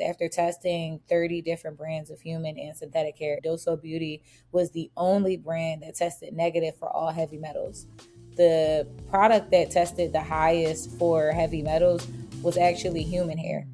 After testing 30 different brands of human and synthetic hair, Dosso Beauty was the only brand that tested negative for all heavy metals. The product that tested the highest for heavy metals was actually human hair.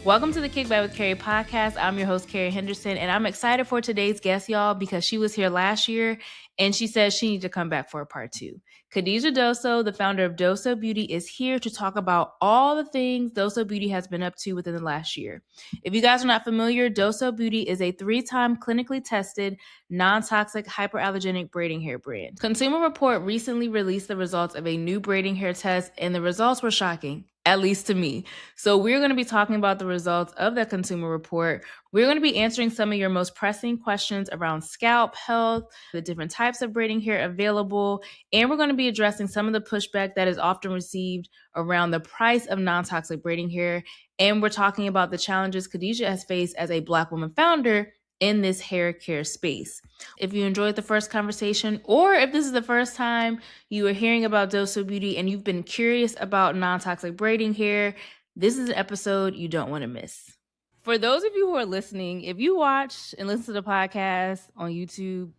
Welcome to the Kickback with Keri podcast. I'm your host, Keri Henderson, and I'm excited for today's guest, y'all, because she was here last year and she said she needs to come back for a part 2. Kadidja Dosso, the founder of Dosso Beauty, is here to talk about all the things Dosso Beauty has been up to within the last year. If you guys are not familiar, Dosso Beauty is a 3-time clinically tested, non-toxic, hyperallergenic braiding hair brand. Consumer Report recently released the results of a new braiding hair test, and the results were shocking, at least to me. So we're going to be talking about the results of that Consumer Report. We're going to be answering some of your most pressing questions around scalp health, the different types of braiding hair available, and we're going to be addressing some of the pushback that is often received around the price of non-toxic braiding hair. And we're talking about the challenges Kadidja has faced as a Black woman founder in this hair care space. If you enjoyed the first conversation, or if this is the first time you are hearing about Dosso Beauty and you've been curious about non-toxic braiding hair, this is an episode you don't want to miss. For those of you who are listening, if you watch and listen to the podcast on YouTube,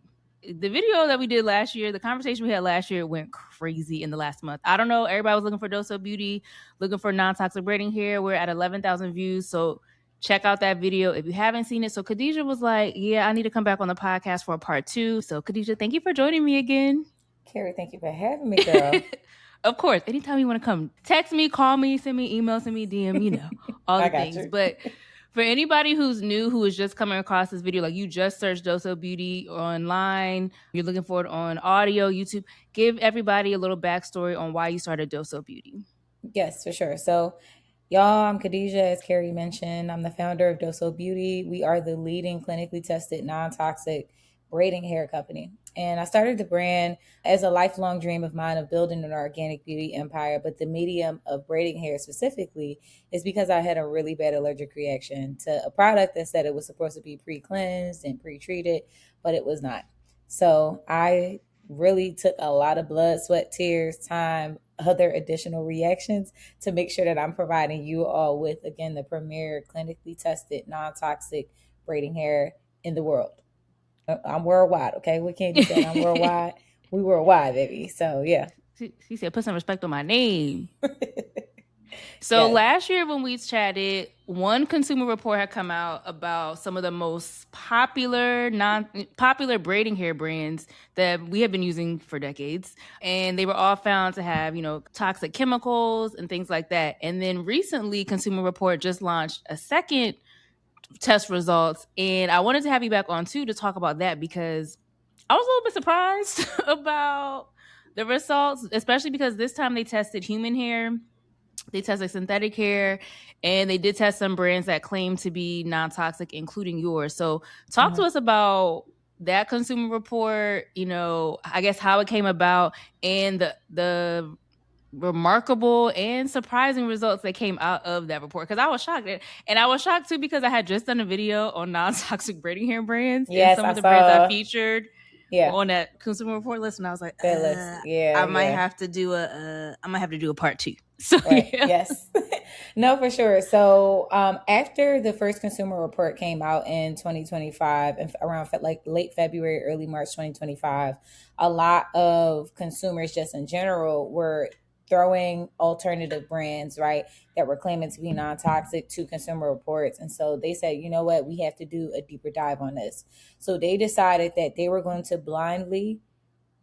the video that we did last year, the conversation we had last year went crazy in the last month. I don't know. Everybody was looking for Dosso Beauty, looking for non-toxic braiding hair. We're at 11,000 views. So check out that video if you haven't seen it. So Kadidja was like, yeah, I need to come back on the podcast for a part 2. So Kadidja, thank you for joining me again. Keri, thank you for having me, girl. Of course, anytime you want to come, text me, call me, send me email, send me DM, you know, all the things. You. But for anybody who's new, who is just coming across this video, like you just searched Dosso Beauty online, you're looking for it on audio, YouTube, give everybody a little backstory on why you started Dosso Beauty. Yes, for sure. So, y'all, I'm Kadidja, as Keri mentioned. I'm the founder of Dosso Beauty. We are the leading clinically tested non-toxic braiding hair company. And I started the brand as a lifelong dream of mine of building an organic beauty empire. But the medium of braiding hair specifically is because I had a really bad allergic reaction to a product that said it was supposed to be pre-cleansed and pre-treated, but it was not. So I really took a lot of blood, sweat, tears, time, other additional reactions to make sure that I'm providing you all with, again, the premier clinically tested non-toxic braiding hair in the world. I'm worldwide, okay? We can't do that. I'm worldwide. We worldwide, baby. So, yeah. She said, put some respect on my name. So yes. Last year when we chatted, one Consumer Report had come out about some of the most popular, non-popular braiding hair brands that we have been using for decades. And they were all found to have, you know, toxic chemicals and things like that. And then recently, Consumer Report just launched a second test results. And I wanted to have you back on too to talk about that, because I was a little bit surprised about the results, especially because this time they tested human hair, they tested synthetic hair, and they did test some brands that claim to be non-toxic, including yours. So talk to us about that Consumer Report, you know, I guess how it came about, and the remarkable and surprising results that came out of that report, because I was shocked. And I was shocked too because I had just done a video on non-toxic braiding hair brands. Yes, and some of the brands I featured on that Consumer Report list, and I was like, I might have to do a part 2. So right. Yes. No, for sure. So after the first Consumer Report came out in 2025, and around like late February, early March 2025, a lot of consumers just in general were throwing alternative brands, right, that were claiming to be non-toxic to Consumer Reports. And so they said, you know what, we have to do a deeper dive on this. So they decided that they were going to blindly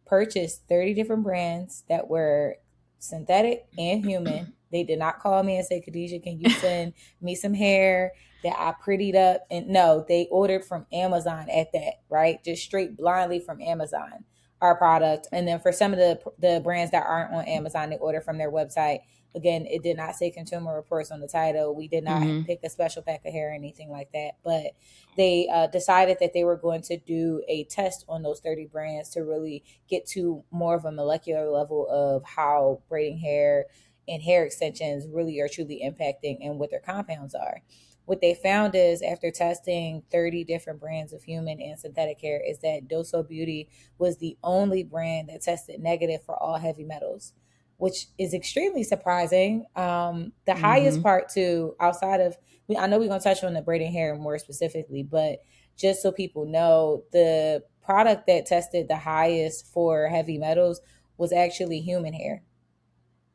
purchase 30 different brands that were synthetic and human. They did not call me and say, Kadidja, can you send me some hair that I prettied up? And no, they ordered from Amazon at that, right? Just straight blindly from Amazon, our product. And then for some of the brands that aren't on Amazon, they order from their website. Again, it did not say Consumer Reports on the title. We did not pick a special pack of hair or anything like that. But they decided that they were going to do a test on those 30 brands to really get to more of a molecular level of how braiding hair and hair extensions really are truly impacting and what their compounds are. what they found is after testing 30 different brands of human and synthetic hair is that Dosso Beauty was the only brand that tested negative for all heavy metals, which is extremely surprising. The highest part too, outside of, I know we're going to touch on the braiding hair more specifically, but just so people know, the product that tested the highest for heavy metals was actually human hair.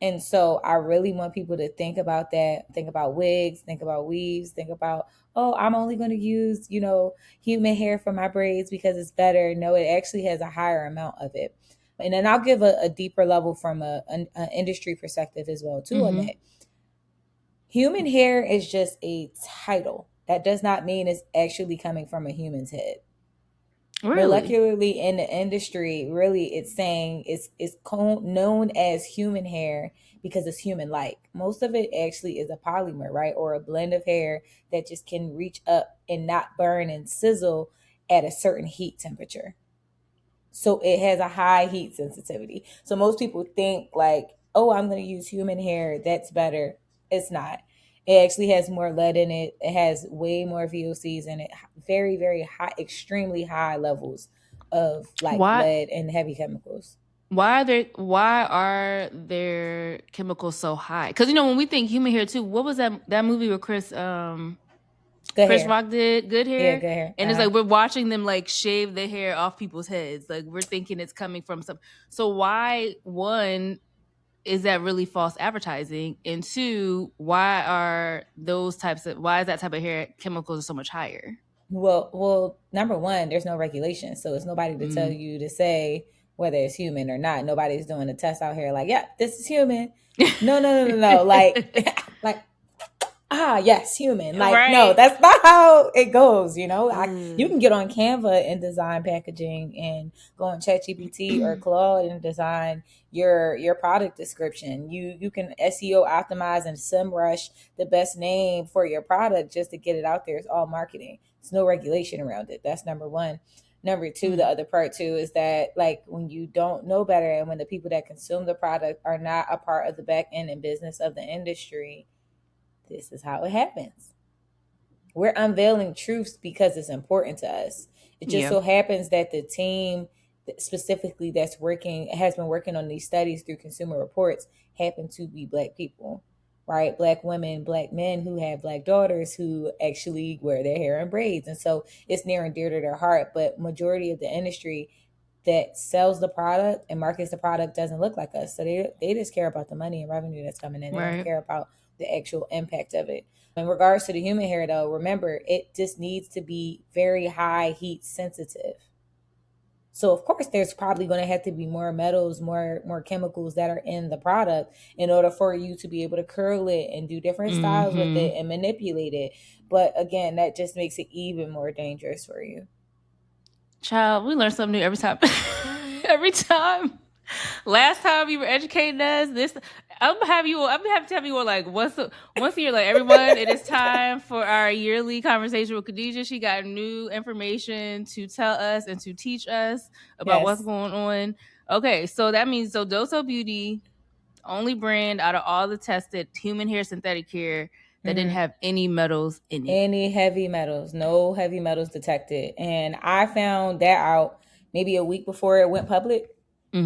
And so I really want people to think about that. Think about wigs, think about weaves, think about, oh, I'm only going to use, human hair for my braids because it's better. No, it actually has a higher amount of it. And then I'll give a deeper level from an industry perspective as well, too, on that. Human hair is just a title. That does not mean it's actually coming from a human's head. Really? Molecularly in the industry, really, it's saying it's known as human hair because it's human like. Most of it actually is a polymer, right? Or a blend of hair that just can reach up and not burn and sizzle at a certain heat temperature. So it has a high heat sensitivity. So most people think like, oh, I'm going to use human hair, that's better. It's not. It actually has more lead in it. It has way more VOCs in it. Very, very high, extremely high levels of like Why? lead and heavy chemicals. Why are their chemicals so high? Because when we think human hair too, what was that movie where Good Chris hair. Rock did Good Yeah, Hair? good hair. And it's like we're watching them like shave the hair off people's heads. Like we're thinking it's coming from some. So why, one, is that really false advertising? And two, why is that type of hair chemicals so much higher? Well, number one, there's no regulation. So it's nobody to tell you to say whether it's human or not. Nobody's doing a test out here like, yeah, this is human. No. Like yes, human. Like, no, Right. that's not how it goes. You Mm. can get on Canva and design packaging and go on ChatGPT or Claude and design your product description. You can SEO optimize and SEMrush the best name for your product just to get it out there. It's all marketing. There's no regulation around it. That's number one. Number two, the other part too is that like when you don't know better and when the people that consume the product are not a part of the back end and business of the industry, this is how it happens. We're unveiling truths because it's important to us. It just Yeah. so happens that the team specifically that's has been working on these studies through Consumer Reports happen to be Black people, right? Black women, Black men who have Black daughters who actually wear their hair in braids. And so it's near and dear to their heart. But majority of the industry that sells the product and markets the product doesn't look like us. So they just care about the money and revenue that's coming in. They don't Right. care about the actual impact of it. In regards to the human hair, though, remember, it just needs to be very high heat sensitive. So of course, there's probably going to have to be more metals, more chemicals that are in the product in order for you to be able to curl it and do different styles with it and manipulate it. But again, that just makes it even more dangerous for you. Child, we learn something new every time. Every time. Last time you were educating us, this I'm gonna have to have you on like once a year, like everyone. It is time for our yearly conversation with Kadidja. She got new information to tell us and to teach us about what's Yes. going on. Okay, so that means Dosso Beauty, only brand out of all the tested human hair synthetic hair that didn't Mm-hmm. have any metals in it. Any heavy metals, no heavy metals detected. And I found that out maybe a week before it went public.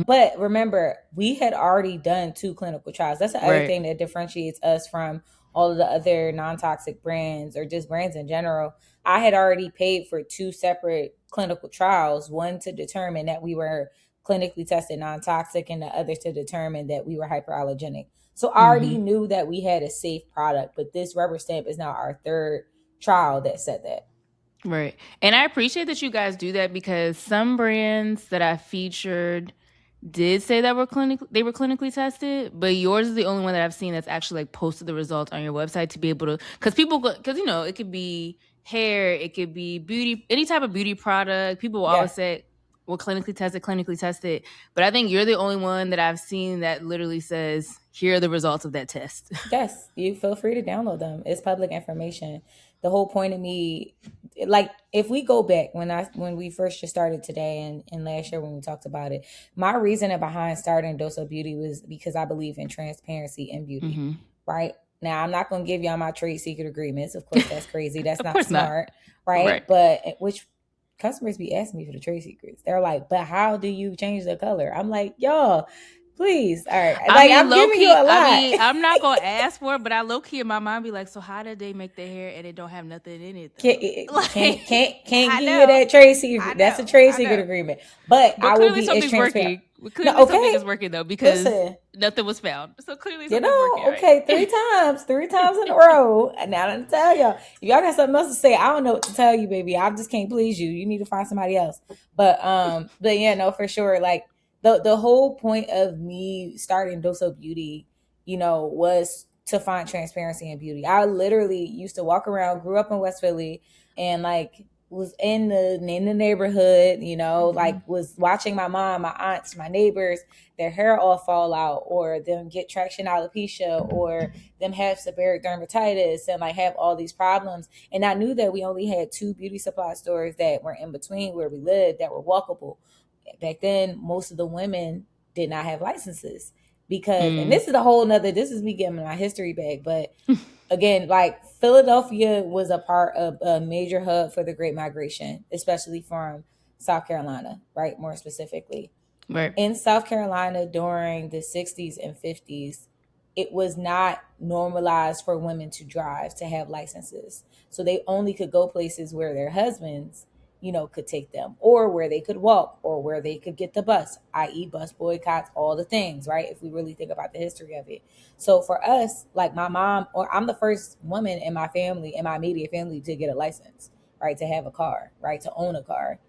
But remember, we had already done 2 clinical trials. That's the other Right. thing that differentiates us from all of the other non-toxic brands or just brands in general. I had already paid for 2 separate clinical trials, one to determine that we were clinically tested non-toxic and the other to determine that we were hyperallergenic. So I already knew that we had a safe product, but this rubber stamp is now our third trial that said that. Right. And I appreciate that you guys do that because some brands that I featured did say that they were clinically tested, but yours is the only one that I've seen that's actually like posted the results on your website to be able to, because it could be hair, it could be beauty, any type of beauty product. People will Yeah. always say, well, clinically tested. But I think you're the only one that I've seen that literally says, here are the results of that test. Yes, you feel free to download them. It's public information. The whole point of me, like, if we go back when we first just started today and last year when we talked about it, my reasoning behind starting Dosso Beauty was because I believe in transparency in beauty, right? Now, I'm not going to give y'all my trade secret agreements. Of course, that's crazy. That's Of not course not. smart, right? Right. But which customers be asking me for the trade secrets. They're like, but how do you change the color? I'm like, y'all, please. All right. Like, I'm low giving you key, a lot. I'm not gonna ask for it, but I low key in my mind be like, so how did they make their hair and it don't have nothing in it though? Can't I give you know, that trade secret. That's a trade I secret know. agreement. But But I will clearly be as something's transparent. working. No, Clearly something okay. is working though, because Listen, nothing was found. So clearly you something's know, working, right? okay, three times in a row. And now I'm tell y'all, if y'all got something else to say, I don't know what to tell you, baby. I just can't please you. You need to find somebody else. But yeah, no, for sure. Like the whole point of me starting Dosso Beauty, was to find transparency in beauty. I literally used to walk around, grew up in West Philly, and like was in the neighborhood, like was watching my mom, my aunts, my neighbors, their hair all fall out, or them get traction alopecia, or them have seborrheic dermatitis, and like have all these problems. And I knew that we only had two beauty supply stores that were in between where we lived that were walkable. Back then, most of the women did not have licenses because, and this is a whole nother, this is me getting my history back, but again, like Philadelphia was a part of a major hub for the Great Migration, especially from South Carolina, right? More specifically. Right. In South Carolina during the 60s and 50s, it was not normalized for women to drive, to have licenses. So they only could go places where their husbands, could take them, or where they could walk, or where they could get the bus, i.e., bus boycotts, all the things, right? If we really think about the history of it. So for us, like my mom, or I'm the first woman in my family, in my immediate family, to get a license, right? To have a car, right? To own a car.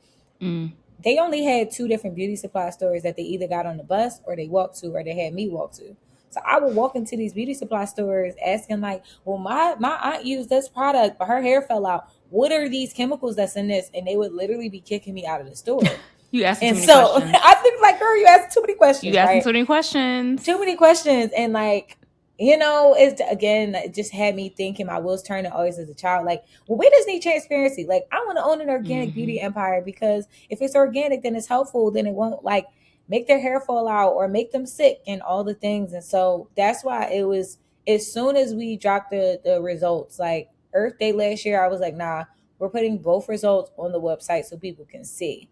They only had two different beauty supply stores that they either got on the bus or they walked to, or they had me walk to. So I would walk into these beauty supply stores asking like, well, my aunt used this product, but her hair fell out. What are these chemicals that's in this? And they would literally be kicking me out of the store. You asking too And many so questions. I think like, girl, you asked too many questions, You asking right? too many questions. Too many questions. And like, it's again, it just had me thinking, my wheels turning always as a child. Like, well, we just need transparency. Like, I want to own an organic beauty empire, because if it's organic, then it's helpful. Then it won't like make their hair fall out or make them sick and all the things. And so that's why it was, as soon as we dropped the results, like Earth Day last year, I was like, nah, we're putting both results on the website so people can see.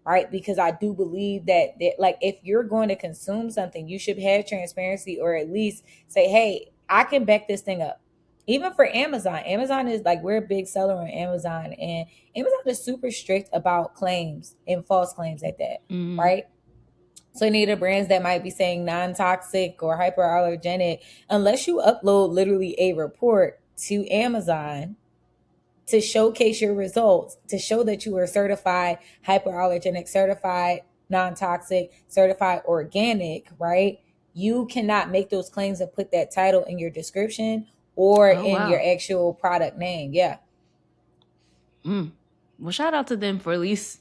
Right, because I do believe that like if you're going to consume something, you should have transparency, or at least say, hey, I can back this thing up. Even for Amazon is like, we're a big seller on Amazon, and Amazon is super strict about claims and false claims at that. Right, so any of the brands that might be saying non-toxic or hyperallergenic, unless you upload literally a report to Amazon to showcase your results, to show that you are certified hypoallergenic, certified non-toxic, certified organic, right? You cannot make those claims and put that title in your description or in your actual product name. Yeah. Well, shout out to them for at least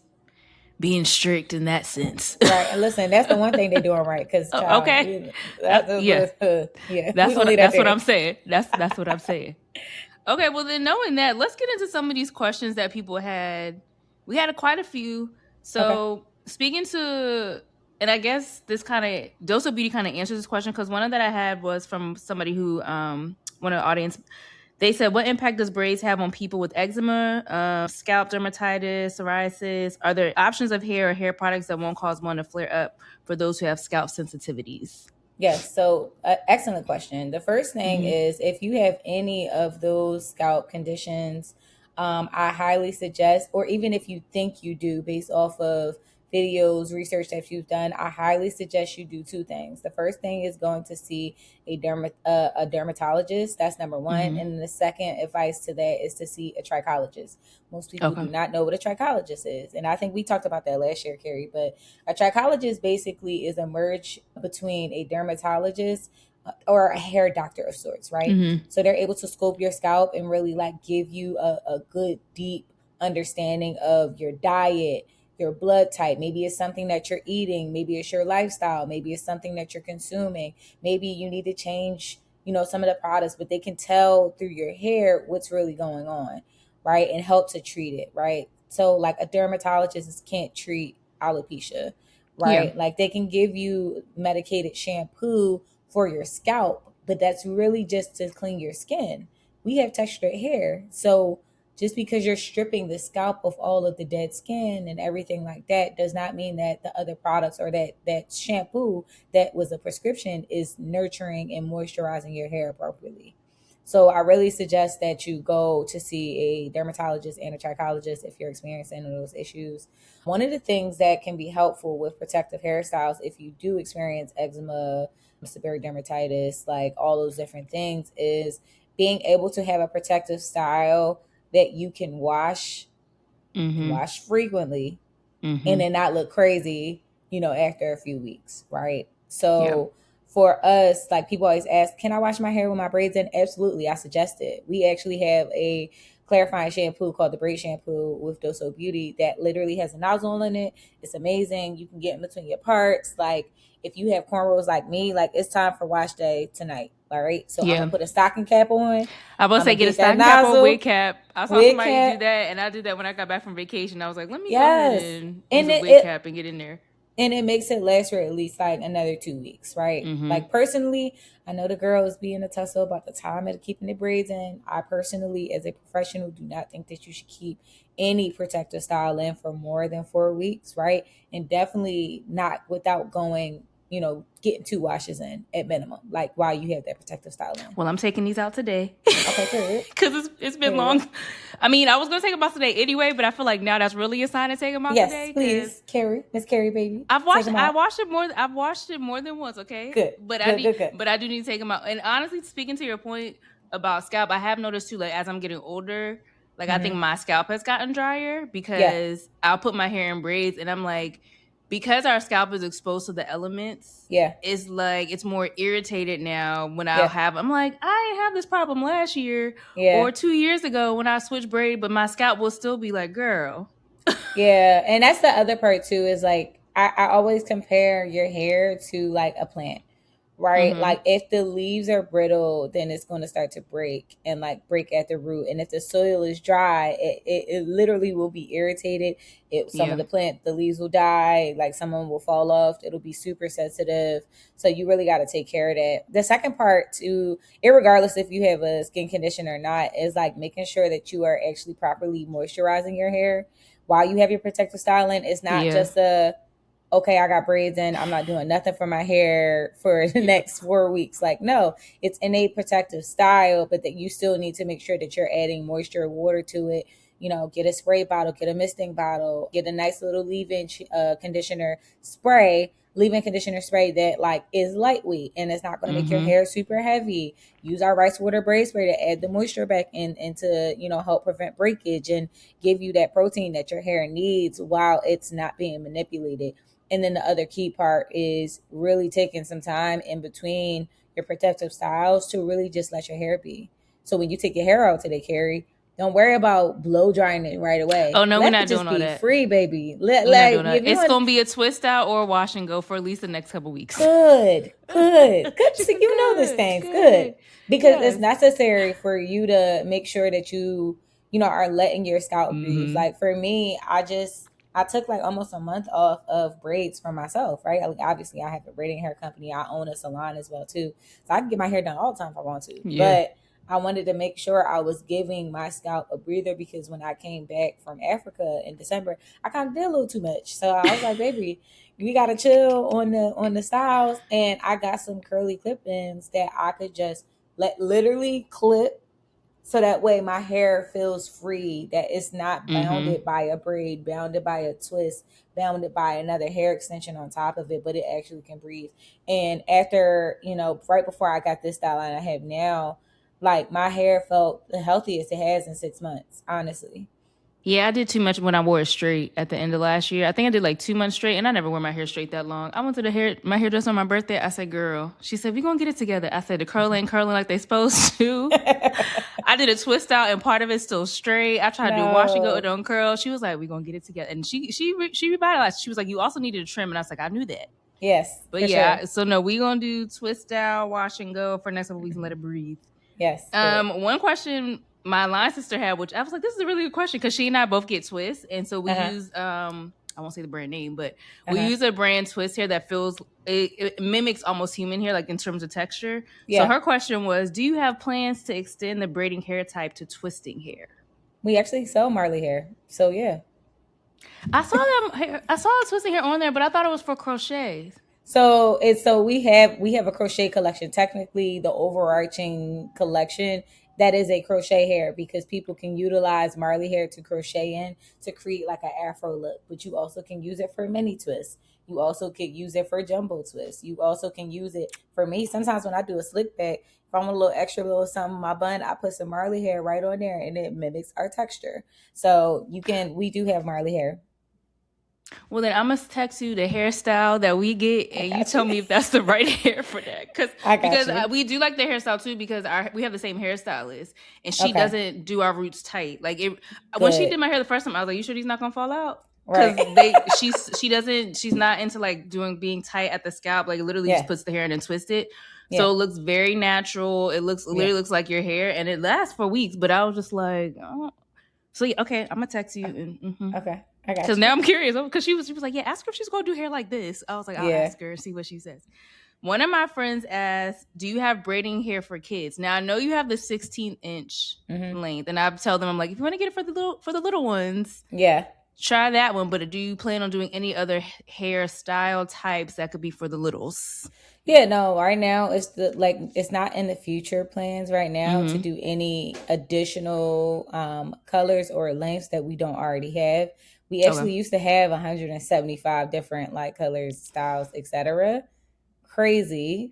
being strict in that sense. Right. And listen, that's the one thing they're doing right. Because okay. yeah. That's what I'm saying. That's what I'm saying. Okay, well then, knowing that, let's get into some of these questions that people had. We had quite a few. So speaking to, and I guess this kind of Dosso Beauty kind of answers this question, because one of that I had was from somebody who, one of the audience, they said, what impact does braids have on people with eczema, scalp dermatitis, psoriasis? Are there options of hair or hair products that won't cause one to flare up for those who have scalp sensitivities? Yes. So, excellent question. The first thing is, if you have any of those scalp conditions, I highly suggest, or even if you think you do based off of videos, research that you've done, I highly suggest you do two things. The first thing is going to see a dermatologist. That's number one. And the second advice to that is to see a trichologist. Most people do not know what a trichologist is. And I think we talked about that last year, Keri, but a trichologist basically is a merge between a dermatologist or a hair doctor of sorts, right? So they're able to scope your scalp and really like give you a good, deep understanding of your diet, your blood type. Maybe it's something that you're eating. Maybe it's your lifestyle. Maybe it's something that you're consuming. Maybe you need to change, some of the products, but they can tell through your hair what's really going on, right? And help to treat it, right? So like a dermatologist can't treat alopecia, right? Like they can give you medicated shampoo for your scalp, but that's really just to clean your skin. We have textured hair. So just because you're stripping the scalp of all of the dead skin and everything like that does not mean that the other products or that shampoo that was a prescription is nurturing and moisturizing your hair appropriately. So I really suggest that you go to see a dermatologist and a trichologist if you're experiencing those issues. One of the things that can be helpful with protective hairstyles, if you do experience eczema, severe dermatitis, like all those different things, is being able to have a protective style that you can wash and wash frequently and then not look crazy, after a few weeks, right? So for us, like people always ask, can I wash my hair with my braids in? Absolutely, I suggest it. We actually have a clarifying shampoo called the Braid shampoo with Dosso Beauty that literally has a nozzle in it. It's amazing. You can get in between your parts. Like if you have cornrows like me, like it's time for wash day tonight. All right. So I'm gonna put a stocking cap on. I was say get a stocking cap or wig cap. I saw somebody do that, and I did that when I got back from vacation. I was like, let me go ahead and use a wig cap and get in there. And it makes it last for at least like another 2 weeks, right? Like personally, I know the girls be in a tussle about the time of keeping the braids in. I personally, as a professional, do not think that you should keep any protective style in for more than 4 weeks, right? And definitely not without going, getting 2 washes in at minimum, like while you have that protective style in. Well, I'm taking these out today. Okay, good. Because it's been long. I mean, I was going to take them out today anyway, but I feel like now that's really a sign to take them out today. Yes, please, Keri, Miss Keri, baby. I've washed it more than once. Okay, good. But I do need to take them out. And honestly, speaking to your point about scalp, I have noticed too, like as I'm getting older, like I think my scalp has gotten drier because I'll put my hair in braids, and I'm like, because our scalp is exposed to the elements, it's like it's more irritated now when I'm like, I didn't have this problem last year or 2 years ago when I switched braid, but my scalp will still be like, girl. And that's the other part too, is like I always compare your hair to like a plant, right? Like if the leaves are brittle, then it's going to start to break and like break at the root. And if the soil is dry, it literally will be irritated. Some of the leaves will die, like some of them will fall off. It'll be super sensitive. So you really got to take care of that. The second part too, irregardless if you have a skin condition or not, is like making sure that you are actually properly moisturizing your hair while you have your protective styling. It's not just okay, I got braids in, I'm not doing nothing for my hair for the next 4 weeks. Like, no, it's in a protective style, but that you still need to make sure that you're adding moisture and water to it. Get a spray bottle, get a misting bottle, get a nice little leave-in conditioner spray, leave-in conditioner spray that like is lightweight and it's not going to make your hair super heavy. Use our rice water braid spray to add the moisture back in and to, help prevent breakage and give you that protein that your hair needs while it's not being manipulated. And then the other key part is really taking some time in between your protective styles to really just let your hair be. So when you take your hair out today, Keri, don't worry about blow drying it right away. Oh no, we're not doing all that. Free, baby. It's gonna be a twist out or a wash and go for at least the next couple weeks. Good. So you know this thing's good. Because it's necessary for you to make sure that you are letting your scalp breathe. Like for me, I took like almost a month off of braids for myself, right? Like obviously I have a braiding hair company. I own a salon as well too. So I can get my hair done all the time if I want to. But I wanted to make sure I was giving my scalp a breather because when I came back from Africa in December, I kind of did a little too much. So I was like, baby, we got to chill on the styles. And I got some curly clip-ins that I could just literally clip. So that way my hair feels free, that it's not bounded by a braid, bounded by a twist, bounded by another hair extension on top of it, but it actually can breathe. And after, right before I got this style line I have now, like my hair felt the healthiest it has in 6 months, honestly. Yeah, I did too much when I wore it straight at the end of last year. I think I did like 2 months straight, and I never wore my hair straight that long. I went to my hairdresser on my birthday. I said, girl, she said, we're going to get it together. I said, the curl ain't curling like they supposed to. I did a twist out, and part of it's still straight. I tried to do wash and go, it don't curl. She was like, we're going to get it together. And she revitalized. She was like, you also needed a trim. And I was like, I knew that. Yes. But yeah, sure. So no, we're going to do twist out, wash and go for the next couple weeks and let it breathe. Yes. One question my line sister had, which I was like, this is a really good question because she and I both get twists, and so we use I won't say the brand name, but we Uh-huh. use a brand twist hair that feels it mimics almost human hair, like in terms of texture. So Yeah. her question was, do you have plans to extend the braiding hair type to twisting hair? We actually sell Marley hair. So yeah. I saw them. I saw the twisting hair on there, but I thought it was for crochets. So we have a crochet collection. Technically, the overarching collection that is a crochet hair because people can utilize Marley hair to crochet in to create like an afro look. But you also can use it for mini twists. You also could use it for jumbo twists. You also can use it for me. Sometimes when I do a slick back, if I want a little extra little something in my bun, I put some Marley hair right on there and it mimics our texture. So we do have Marley hair. Well, then I must text you the hairstyle that we get, I and you got tell you. me if that's the right hair for that. I got Because you. we do like the hairstyle too, because we have the same hairstylist, and she Okay. doesn't do our roots tight. Like when she Good. did my hair the first time, I was like, "You sure these not gonna fall out?" Right. Because she's not into like doing being tight at the scalp. Like literally just Yeah. puts the hair in and twist it, Yeah. so it looks very natural. Yeah. Literally looks like your hair, and it lasts for weeks. But I was just like, oh. So yeah, okay, I'm gonna text you. And, Okay. I because got now you. I'm curious. Because she was like, yeah, ask her if she's gonna do hair like this. I was like, I'll Yeah. ask her and see what she says. One of my friends asked, do you have braiding hair for kids? Now I know you have the 16-inch Hmm. length, and I tell them, I'm like, if you want to get it for the little ones, Yeah. try that one. But do you plan on doing any other hairstyle types that could be for the littles? Yeah, no, right now it's not in the future plans right now to Mm-hmm. do any additional colors or lengths that we don't already have. We Okay. actually used to have 175 different like colors, styles, etc. Crazy.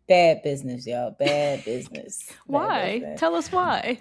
Bad business, y'all. Bad business. Bad Why? business. Tell us why.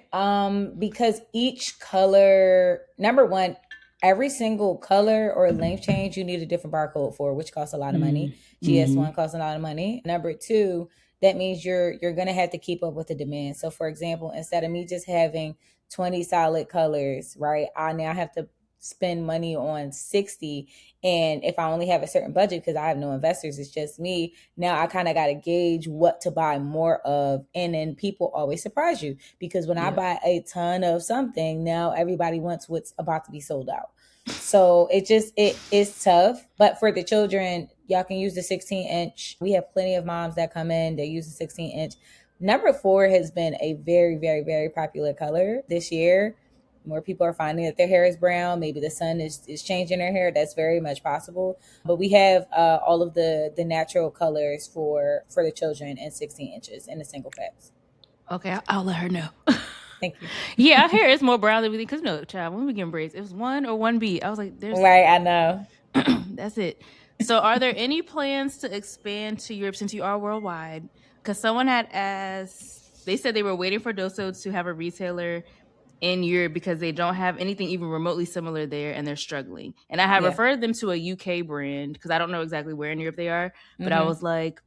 Because each color, number one, every single color or length change, you need a different barcode for, which costs a lot of money. Mm-hmm. GS1 costs a lot of money. Number two, that means you're gonna have to keep up with the demand. So, for example, instead of me just having 20 solid colors, right, I now have to spend money on 60. And if I only have a certain budget because I have no investors, it's just me. Now I kind of got to gauge what to buy more of. And then people always surprise you because when I Yep. buy a ton of something, now everybody wants what's about to be sold out. So it is tough. But for the children, y'all can use the 16-inch. We have plenty of moms that come in, they use the 16-inch. Number four has been a very, very, very popular color this year. More people are finding that their hair is brown. Maybe the sun is changing their hair. That's very much possible. But we have all of the natural colors for the children in 16 inches in the single packs. Okay, I'll let her know. Thank you. Yeah, our hair is more brown than we think. Because no, child, when we get braids, it was 1 or 1B. I was like, there's Right, I know. that's it. So, are there any plans to expand to Europe since you are worldwide? Because someone had asked, they said they were waiting for Dosso to have a retailer in Europe because they don't have anything even remotely similar there and they're struggling. And I have Yeah. referred them to a UK brand because I don't know exactly where in Europe they are, but I Hmm. was like,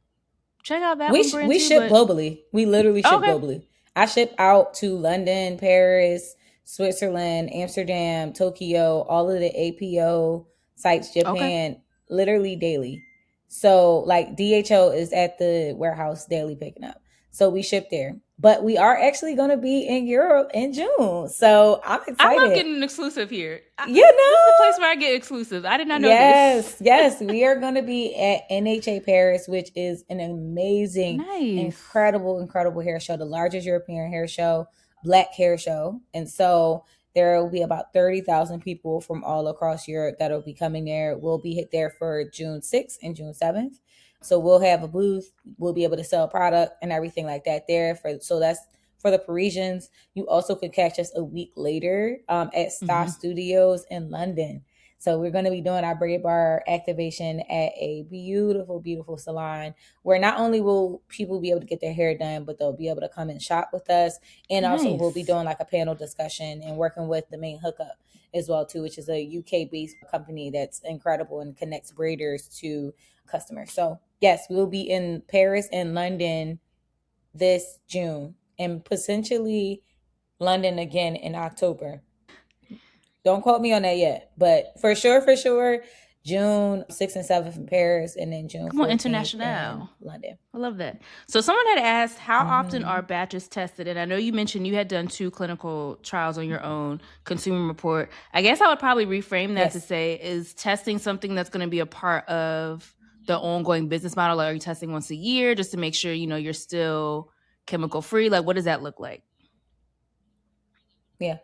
check out that one brand We too. ship But globally. We literally ship okay, globally. I ship out to London, Paris, Switzerland, Amsterdam, Tokyo, all of the APO sites, okay. Japan, literally daily. So like DHL is at the warehouse daily picking up. So we ship there. But we are actually going to be in Europe in June. So I'm I love excited. getting an exclusive here. You This is the know, place where I get exclusive. I did not know this. yes, yes, we are going to be at NHA Paris, which is an amazing, Nice. incredible hair show, the largest European hair show, black hair show. And so there will be about 30,000 people from all across Europe that will be coming there. We'll be there for June 6th and June 7th. So we'll have a booth, we'll be able to sell product and everything like that there. So that's for the Parisians. You also could catch us a week later at Star Mm-hmm. Studios in London. So we're going to be doing our braid bar activation at a beautiful, beautiful salon where not only will people be able to get their hair done, but they'll be able to come and shop with us. And also we'll be Nice. doing like a panel discussion and working with the main hookup as well too, which is a UK based company that's incredible and connects braiders to customers. So yes, we'll be in Paris and London this June and potentially London again in October. Don't quote me on that yet, but for sure, June 6th and 7th in Paris, and then June Come on, 14th in international. London. I love that. So someone had asked, how often are batches tested? And I know you mentioned you had done 2 clinical trials on your own consumer report. I guess I would probably reframe that to say, is testing something that's going to be a part of the ongoing business model? Like, are you testing once a year just to make sure, you're still chemical free? Like, what does that look like? Yeah.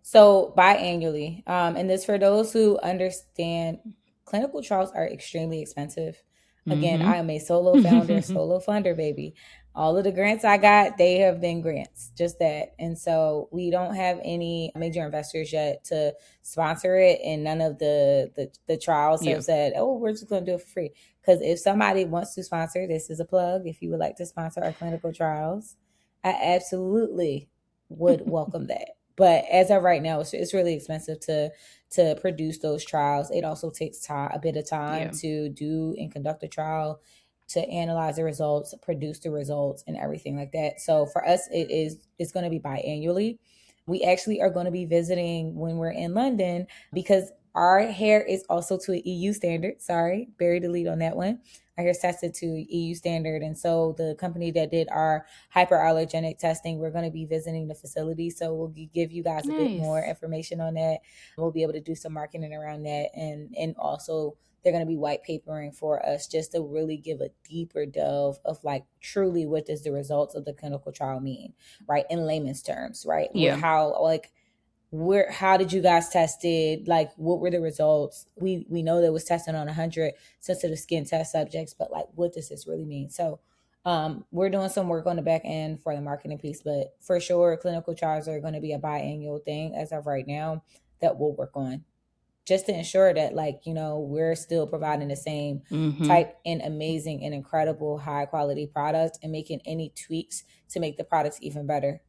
So biannually. And this, for those who understand, clinical trials are extremely expensive. Again, I am a solo founder, solo funder, baby. All of the grants I got, they have been grants, just that. And so we don't have any major investors yet to sponsor it. And none of the trials have said, oh, we're just going to do it for free. Because if somebody wants to sponsor, this is a plug. If you would like to sponsor our clinical trials, I absolutely would welcome that. But as of right now, it's really expensive to produce those trials. It also takes a bit of time to do and conduct a trial, to analyze the results, produce the results, and everything like that. So for us, it's going to be biannually. We actually are going to be visiting when we're in London, because our hair is also to an EU standard. Sorry, buried the lead on that one. Our hair is tested to EU standard. And so the company that did our hyperallergenic testing, we're going to be visiting the facility. So we'll give you guys a bit more information on that. We'll be able to do some marketing around that. And also they're going to be white papering for us just to really give a deeper delve of like truly what does the results of the clinical trial mean, right? In layman's terms, right? How did you guys test it? Like, what were the results? We know that it was tested on 100 sensitive skin test subjects, but like, what does this really mean? So we're doing some work on the back end for the marketing piece, but for sure, clinical trials are going to be a biannual thing as of right now that we'll work on, just to ensure that, like, we're still providing the same type and amazing and incredible high quality product, and making any tweaks to make the products even better.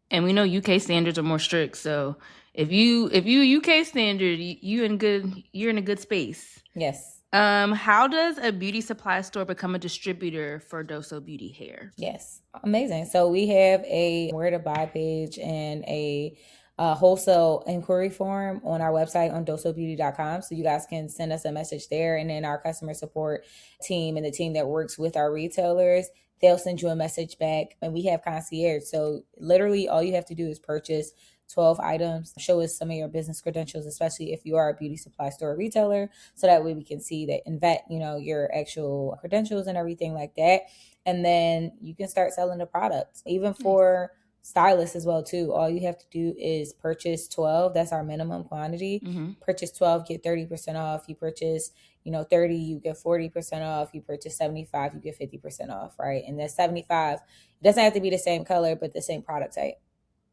And we know UK standards are more strict. So if you UK standard, you're in a good space. Yes. How does a beauty supply store become a distributor for Dosso Beauty hair? Yes. Amazing. So we have a where to buy page and a wholesale inquiry form on our website on dossobeauty.com. So you guys can send us a message there. And then our customer support team and the team that works with our retailers, they'll send you a message back. And we have concierge. So literally all you have to do is purchase 12 items, show us some of your business credentials, especially if you are a beauty supply store retailer. So that way we can see that and vet, your actual credentials and everything like that. And then you can start selling the products, even for stylists as well too. All you have to do is purchase 12. That's our minimum quantity. Purchase 12, get 30% off. You purchase 30, you get 40% off. You purchase 75, you get 50% off, right? And that 75, it doesn't have to be the same color, but the same product type,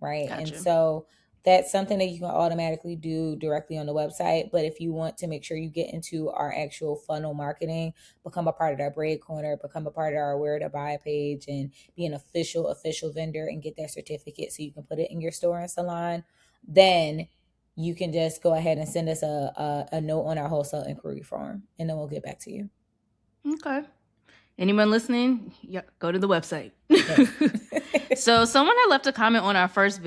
right? Gotcha. And so that's something that you can automatically do directly on the website. But if you want to make sure you get into our actual funnel marketing, become a part of our Braid Corner, become a part of our Where to Buy page, and be an official vendor and get that certificate so you can put it in your store and salon, then you can just go ahead and send us a note on our wholesale inquiry form, and then we'll get back to you. Okay. Anyone listening? Yeah, go to the witebsite. Yes. So someone had left a comment on our first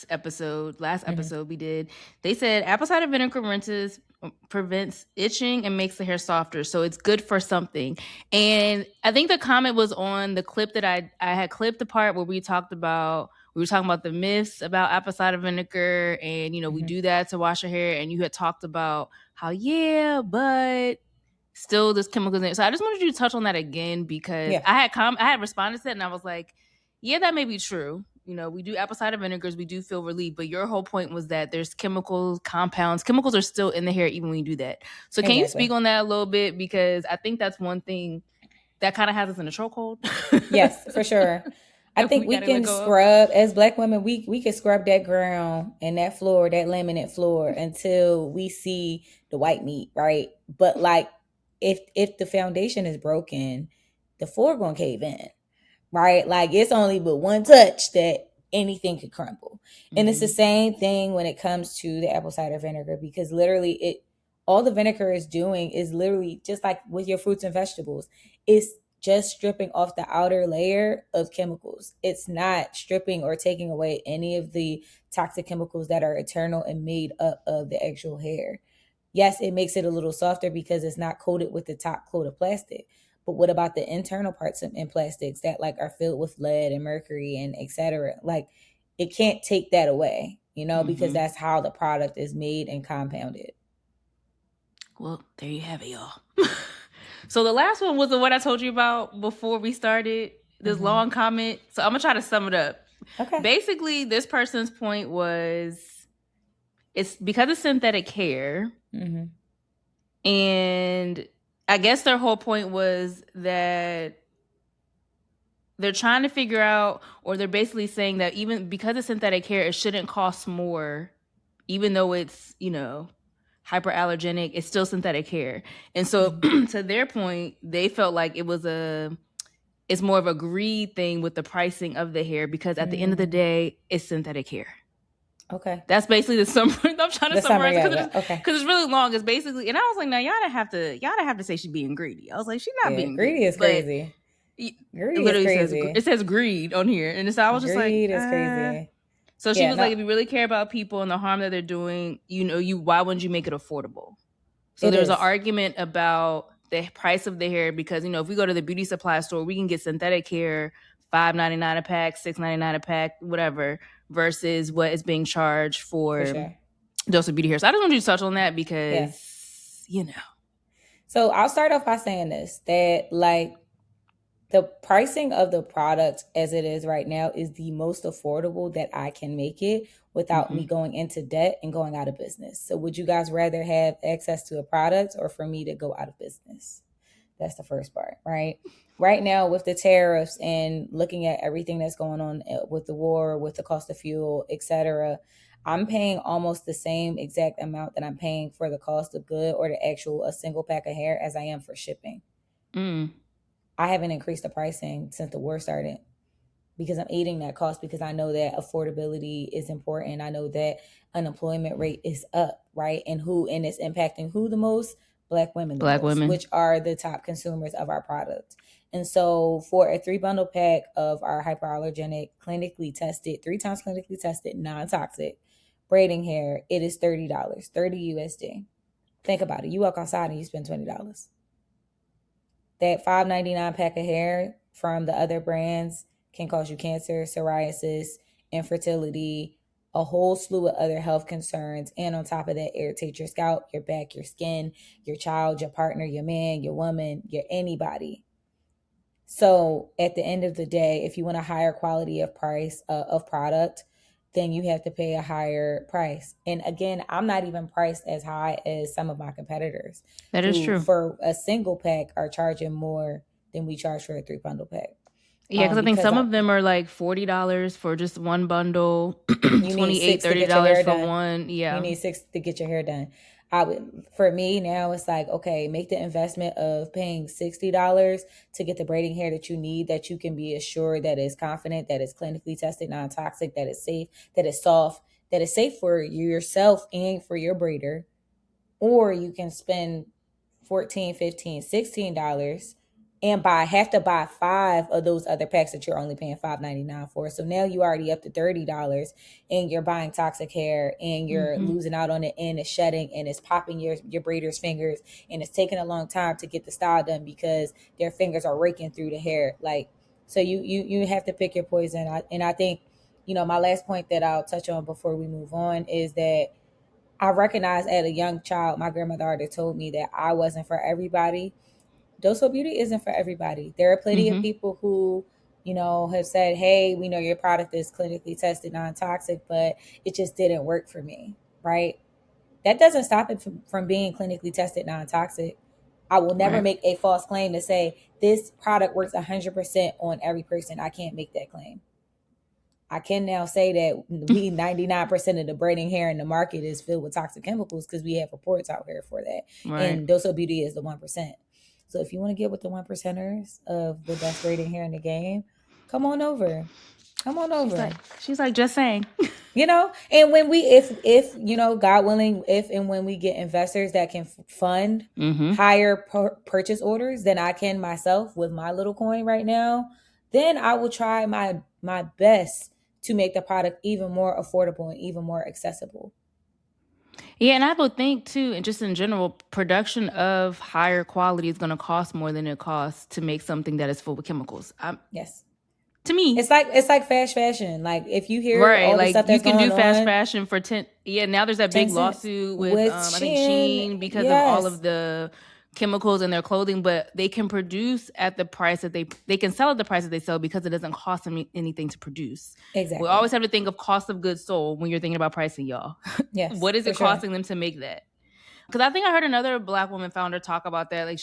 episode, last episode we did. They said apple cider vinegar rinses prevents itching and makes the hair softer, so it's good for something. And I think the comment was on the clip that I had clipped the part where we were talking about the myths about apple cider vinegar, and we do that to wash your hair, and you had talked about how but still there's chemicals in it. So I just wanted you to touch on that again, because I had responded to that, and I was like, yeah, that may be true. We do apple cider vinegars, we do feel relief, but your whole point was that there's chemicals are still in the hair even when you do that. So can you speak on that a little bit? Because I think that's one thing that kind of has us in a chokehold. Yes, for sure. I think we can scrub, as Black women, we can scrub that ground and that floor, that laminate floor, until we see the white meat, right? But like, if the foundation is broken, the floor gonna cave in, right? Like, it's only but one touch that anything could crumble. And it's the same thing when it comes to the apple cider vinegar, because literally all the vinegar is doing is literally just like with your fruits and vegetables. It's just stripping off the outer layer of chemicals. It's not stripping or taking away any of the toxic chemicals that are eternal and made up of the actual hair. Yes, it makes it a little softer because it's not coated with the top coat of plastic. But what about the internal parts in plastics that like are filled with lead and mercury and etc.? Like it can't take that away, because that's how the product is made and compounded. Well, there you have it, y'all. So the last one was the one I told you about before we started this long comment. So I'm gonna try to sum it up. Okay. Basically, this person's point was it's because of synthetic hair. And I guess their whole point was that they're trying to figure out, or they're basically saying that even because of synthetic hair, it shouldn't cost more, even though it's, hyperallergenic, it's still synthetic hair. And so to their point, they felt like it's more of a greed thing with the pricing of the hair, because at the end of the day, it's synthetic hair. Okay. That's basically the summary. I'm trying to summarize because okay. It's really long. It's basically, and I was like, now y'all don't have to say she's being greedy. I was like, she's not being greedy. Is crazy. Greedy it literally is crazy. It says greed on here, and so I was just greed is crazy. So she was like, if you really care about people and the harm that they're doing, why wouldn't you make it affordable? So there's an argument about the price of the hair because, if we go to the beauty supply store, we can get synthetic hair $5.99 a pack, $6.99 a pack, whatever, versus what is being charged for Dosso Beauty hair. So I just want you to touch on that because, So I'll start off by saying this, that like the pricing of the product as it is right now is the most affordable that I can make it without me going into debt and going out of business. So would you guys rather have access to a product or for me to go out of business? That's the first part, right? Right now with the tariffs and looking at everything that's going on with the war, with the cost of fuel, etc., I'm paying almost the same exact amount that I'm paying for the cost of good or a single pack of hair as I am for shipping. I haven't increased the pricing since the war started because I'm eating that cost because I know that affordability is important. I know that unemployment rate is up, right? And it's impacting who the most? Black women, which are the top consumers of our product. And so for a 3-bundle pack of our hyperallergenic, clinically tested, 3 times clinically tested, non-toxic braiding hair, it is $30, $30 USD. Think about it. You walk outside and you spend $20. That $5.99 pack of hair from the other brands can cause you cancer, psoriasis, infertility, a whole slew of other health concerns. And on top of that, irritate your scalp, your back, your skin, your child, your partner, your man, your woman, your anybody. So at the end of the day, if you want a higher quality of price of product, then you have to pay a higher price. And again, I'm not even priced as high as some of my competitors. That is true. For a single pack are charging more than we charge for a 3-bundle pack. Yeah, because I think some of them are like $40 for just one bundle, $28, $30 for one. Yeah, you need 6 to get your hair done. For me now, it's like, okay, make the investment of paying $60 to get the braiding hair that you need, that you can be assured that is confident, that is clinically tested, non-toxic, that is safe, that is soft, that is safe for yourself and for your braider. Or you can spend $14, $15, $16 and have to buy 5 of those other packs that you're only paying $5.99 for. So now you already up to $30 and you're buying toxic hair and you're losing out on it and it's shedding and it's popping your braider's fingers and it's taking a long time to get the style done because their fingers are raking through the hair. Like, so you have to pick your poison. And I think, my last point that I'll touch on before we move on is that I recognized as a young child, my grandmother already told me that I wasn't for everybody. Dosso Beauty isn't for everybody. There are plenty of people who, have said, hey, we know your product is clinically tested, non-toxic, but it just didn't work for me, right? That doesn't stop it from being clinically tested, non-toxic. I will never make a false claim to say this product works 100% on every person. I can't make that claim. I can now say that 99% of the braiding hair in the market is filled with toxic chemicals because we have reports out here for that. And Dosso Beauty is the 1%. So if you want to get with the 1%ers of the best braiding hair in the game, come on over. She's like just saying. And when we, if God willing, if and when we get investors that can fund higher purchase orders than I can myself with my little coin right now, then I will try my best to make the product even more affordable and even more accessible. Yeah, and I would think too, and just in general, production of higher quality is going to cost more than it costs to make something that is full of chemicals. Yes. To me, It's like fast fashion. Like if you hear right? all the Like stuff you that's can do going fast on, fashion for 10. Yeah, now there's that big 10 cents lawsuit with with I think Shein. Shein because of all of Yes. the chemicals in their clothing, but they can produce at the price that they can sell at the price that they sell because it doesn't cost them anything to produce. We Exactly. always have to think of cost of goods sold when you're thinking about pricing, y'all. Yes, What is for it sure. costing them to make that? Because I think I heard another Black woman founder talk about that. Like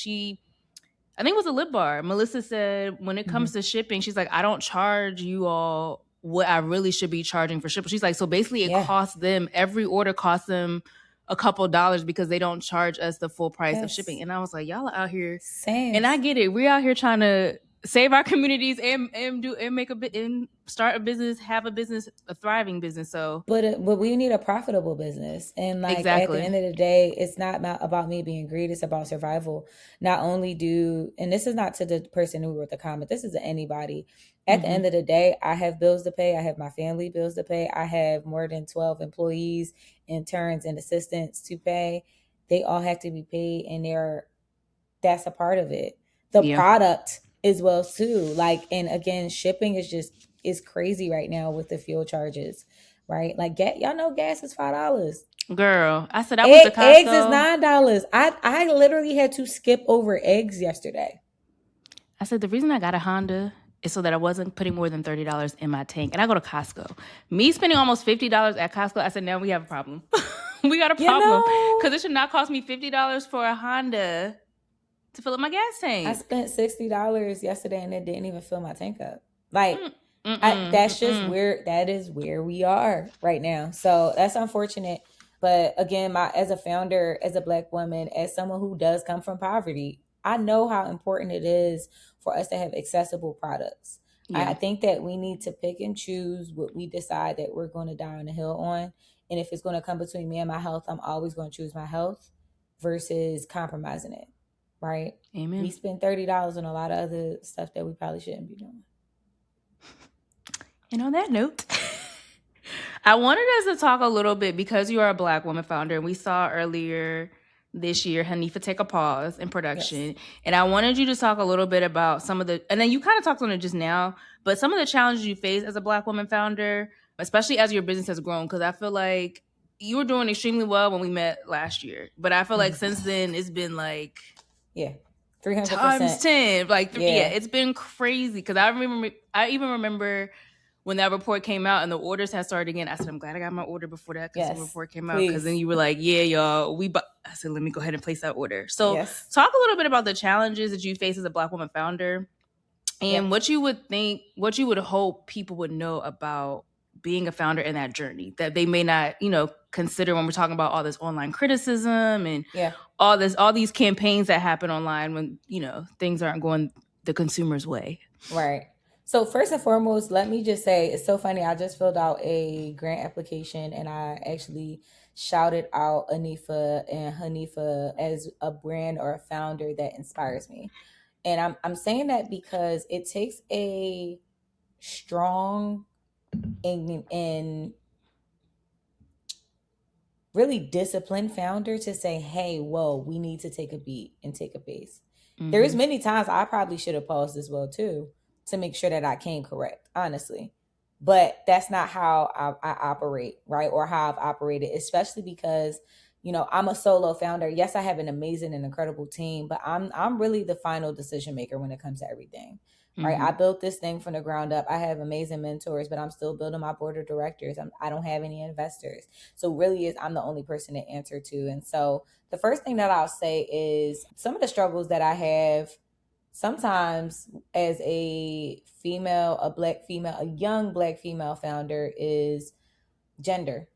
I think it was a lip bar. Melissa said when it Hmm. comes to shipping, she's like, I don't charge you all what I really should be charging for shipping. She's like, so basically it Yeah. costs them, every order costs them a couple dollars because they don't charge us the full price of shipping. Yes. And I was like, y'all are out here, Same. and I get it. We're out here trying to save our communities and do and make a bit and start a business, have a business, a thriving business. So But we need a profitable business, and like at the exactly. end of the day, it's not about me being greedy. It's about survival. Not only do, and this is not to the person who wrote the comment. This is to anybody. At the Mm-hmm. end of the day, I have bills to pay. I have my family bills to pay. I have more than 12 employees, interns, and assistants to pay. They all have to be paid, and that's a part of it. The Yeah. product as well too. Like, and again, shipping is crazy right now with the fuel charges, right? Like, y'all know gas is $5. Girl, I said I went to Eggs is Costco. $9. I literally had to skip over eggs yesterday. I said the reason I got a Honda is so that I wasn't putting more than $30 in my tank. And I go to Costco. Me spending almost $50 at Costco, I said, now we have a problem. We got a You problem. know, Because it should not cost me $50 for a Honda to fill up my gas I tank. spent $60 yesterday and it didn't even fill my tank up. Like, Mm, mm-mm, that's just mm-mm. where that is where we are right now. So that's unfortunate. But again, my as a founder, as a Black woman, as someone who does come from poverty, I know how important it is for us to have accessible products. I Yeah. think that we need to pick and choose what we decide that we're going to die on the hill on. And if it's going to come between me and my health, I'm always going to choose my health versus compromising it. Right? We Amen. spend $30 on a lot of other stuff that we probably shouldn't be doing. And on that note, I wanted us to talk a little bit because you are a Black woman founder, and we saw earlier this year Hanifa take a pause in Yes. production. And I wanted you to talk a little bit about some of the, and then you kind of talked on it just now, but some of the challenges you face as a Black woman founder, especially as your business has grown. Because I feel like you were doing extremely well when we met last year, but I feel like Mm-hmm. since then it's been like Yeah. times 300%. 10, like yeah, Yeah. it's been crazy. Because I even remember when that report came out and the orders had started again. I said, I'm glad I got my order before that consumer Yes. report came out, because then Please. you were like, yeah, y'all, I said, let me go ahead and place that order. So Yes. talk a little bit about the challenges that you face as a Black woman founder, and Yep. what you would hope people would know about being a founder in that journey that they may not, consider when we're talking about all this online criticism and Yeah. all these campaigns that happen online when, things aren't going the consumer's way. Right. So first and foremost, let me just say it's so funny. I just filled out a grant application and I actually shouted out Anifa and Hanifa as a brand or a founder that inspires me. And I'm saying that because it takes a strong and really disciplined founder to say, hey, whoa, we need to take a beat and take a pace. There's Mm-hmm. many times I probably should have paused as well too to make sure that I came correct, honestly. But that's not how I operate, right? Or how I've operated, especially because, I'm a solo founder. Yes, I have an amazing and incredible team, but I'm really the final decision maker when it comes to everything. Right. Mm-hmm. I built this thing from the ground up. I have amazing mentors, but I'm still building my board of directors. I don't have any investors. So really is I'm the only person to answer to. And so the first thing that I'll say is some of the struggles that I have sometimes as a female, a Black female, a young Black female founder is gender,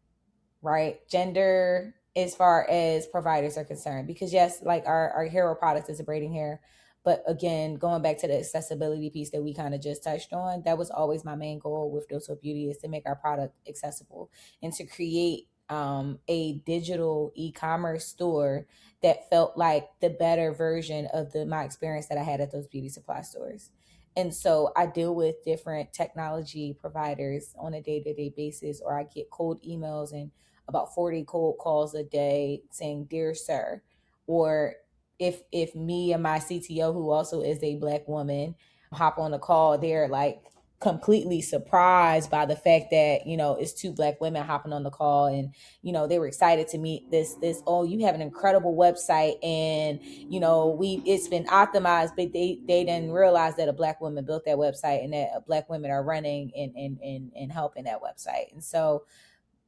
right? Gender as far as providers are concerned. Because yes, like our hero product is a braiding hair. But again, going back to the accessibility piece that we kind of just touched on, that was always my main goal with Dosso Beauty is to make our product accessible and to create a digital e-commerce store that felt like the better version of my experience that I had at those beauty supply stores. And so I deal with different technology providers on a day-to-day basis, or I get cold emails and about 40 cold calls a day saying, "Dear sir," or if me and my CTO, who also is a Black woman, hop on the call, they're like completely surprised by the fact that, you know, it's two Black women hopping on the call, and, you know, they were excited to meet this, oh, you have an incredible website, and, you know, it's been optimized, but they didn't realize that a Black woman built that website, and that Black women are running and helping that website. And so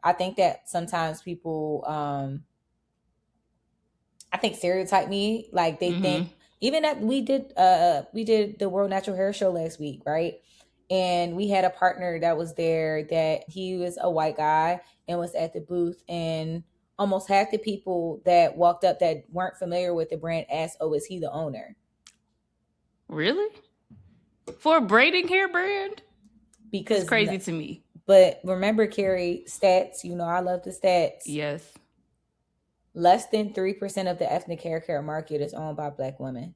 I think that sometimes people I think stereotype me, like they think, even that we did the World Natural Hair Show last week, right? And we had a partner that was there, that he was a white guy and was at the booth, and almost half the people that walked up that weren't familiar with the brand asked, "Oh, is he the owner?" Really? For a braiding hair brand? Because it's crazy to me. But remember, Keri, stats, you know, I love the stats. Yes. Less than 3% of the ethnic hair care market is owned by Black women.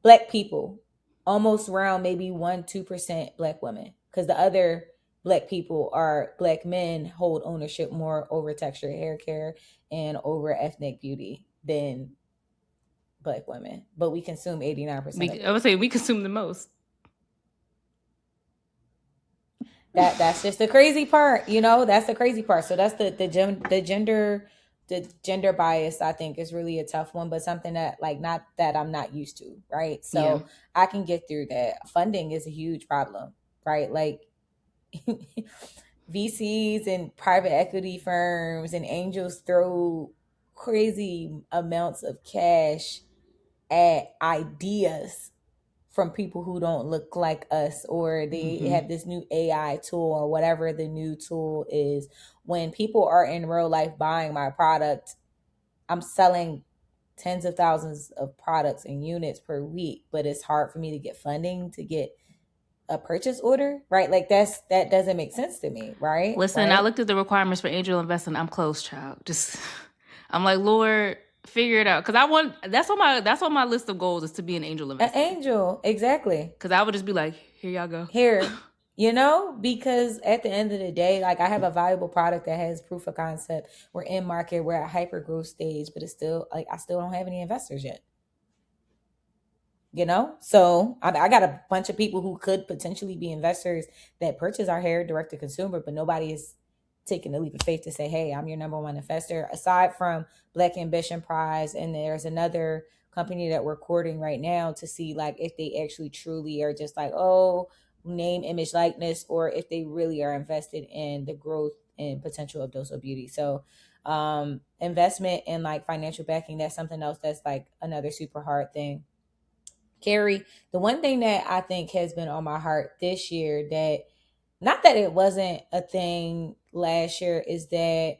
Black people. Almost around maybe 1-2% Black women. Because the other Black people are Black men, hold ownership more over textured hair care and over ethnic beauty than Black women. But we consume 89% of it. I would say we consume the most. That's just the crazy part, you know. That's the crazy part. So that's the gender bias, I think, is really a tough one, but something that, like, not that I'm not used to, right? So yeah, I can get through that. Funding is a huge problem, right? Like VCs and private equity firms and angels throw crazy amounts of cash at ideas from people who don't look like us, or they have this new AI tool or whatever the new tool is. When people are in real life buying my product, I'm selling tens of thousands of products and units per week, but it's hard for me to get funding to get a purchase order, right? Like that doesn't make sense to me, right? Listen, right? I looked at the requirements for angel investing. I'm close, child. I'm like, Lord, figure it out, because that's on my list of goals, is to be an angel investor. An angel, exactly. Because I would just be like, here y'all go. Here, you know, because at the end of the day, like, I have a valuable product that has proof of concept. We're in market, we're at hyper growth stage, but it's still like, I still don't have any investors yet. You know, so I got a bunch of people who could potentially be investors that purchase our hair direct to consumer, but nobody is taking the leap of faith to say, hey, I'm your number one investor, aside from Black Ambition Prize. And there's another company that we're courting right now to see, like, if they actually truly are just like, oh, name, image, likeness, or if they really are invested in the growth and potential of Dosso Beauty. So investment and like financial backing, that's something else that's like another super hard thing. Keri, the one thing that I think has been on my heart this year, that, not that it wasn't a thing last year, is that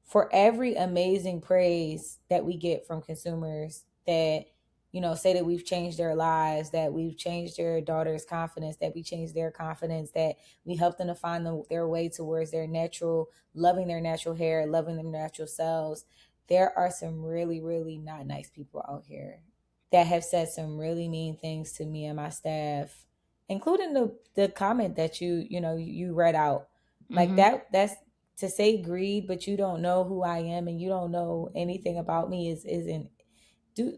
for every amazing praise that we get from consumers that, you know, say that we've changed their lives, that we've changed their daughter's confidence, that we changed their confidence, that we helped them to find their way towards their natural, loving their natural hair, loving their natural selves, there are some really, really not nice people out here that have said some really mean things to me and my staff, including the comment that you read out. Like that's to say greed, but you don't know who I am and you don't know anything about me isn't.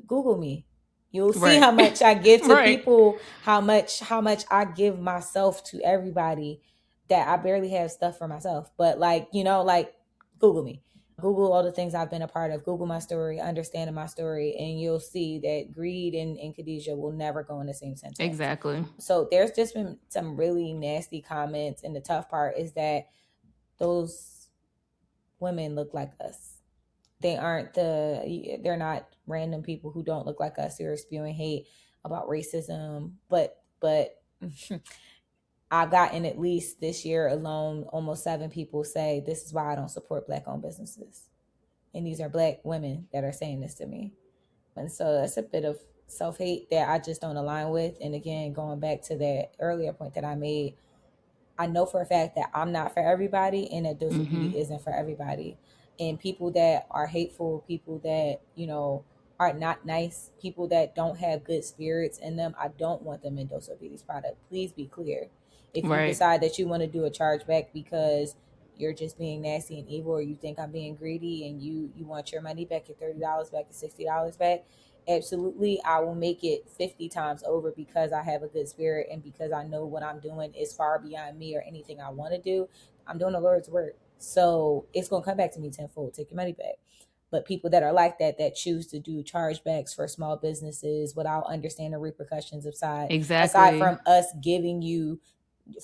Google me. You'll see how much I give to people, how much I give myself to everybody, that I barely have stuff for myself. But like, like, Google me. Google all the things I've been a part of. Google my story, understanding my story, and you'll see that greed and Kadidja will never go in the same sentence. Exactly. So there's just been some really nasty comments, and the tough part is that those women look like us. They're not random people who don't look like us who are spewing hate about racism. But I've gotten, at least this year alone, almost 7 people say, this is why I don't support Black-owned businesses. And these are Black women that are saying this to me. And so that's a bit of self-hate that I just don't align with. And again, going back to that earlier point that I made, I know for a fact that I'm not for everybody, and that Dosso Beauty isn't for everybody. And people that are hateful, people that, are not nice, people that don't have good spirits in them, I don't want them in Dosso Beauty's product. Please be clear. If you decide that you want to do a chargeback because you're just being nasty and evil, or you think I'm being greedy and you want your money back, your $30 back, your $60 back, absolutely, I will make it 50 times over because I have a good spirit and because I know what I'm doing is far beyond me or anything I want to do. I'm doing the Lord's work. So it's going to come back to me tenfold. Take your money back. But people that are like that, that choose to do chargebacks for small businesses without understanding the repercussions aside from us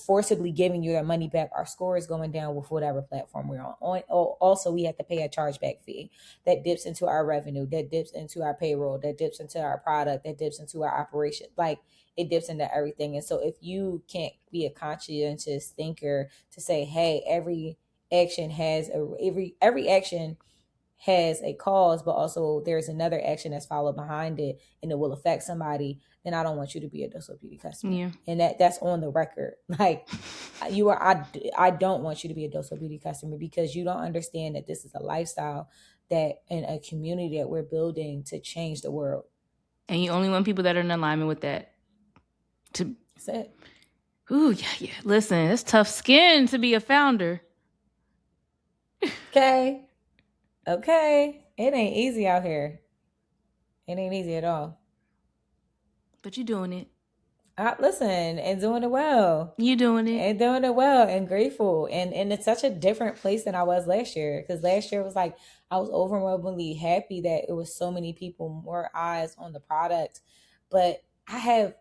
forcibly giving you their money back, our score is going down with whatever platform we're on. Also, we have to pay a chargeback fee that dips into our revenue, that dips into our payroll, that dips into our product, that dips into our operation. Like, it dips into everything. And so if you can't be a conscientious thinker to say, hey, every action has a cause, but also there's another action that's followed behind it and it will affect somebody, then I don't want you to be a Dosso Beauty customer. Yeah. And that's on the record. Like, I don't want you to be a Dosso Beauty customer because you don't understand that this is a lifestyle that and a community that we're building to change the world. And you only want people that are in alignment with that. That's it. Ooh, yeah. Listen, it's tough skin to be a founder. Okay. It ain't easy out here. It ain't easy at all. But you're doing it. Listen, and doing it well. You doing it. And doing it well and grateful. And it's such a different place than I was last year. Because last year was like, I was overwhelmingly happy that it was so many people, more eyes on the product. But I have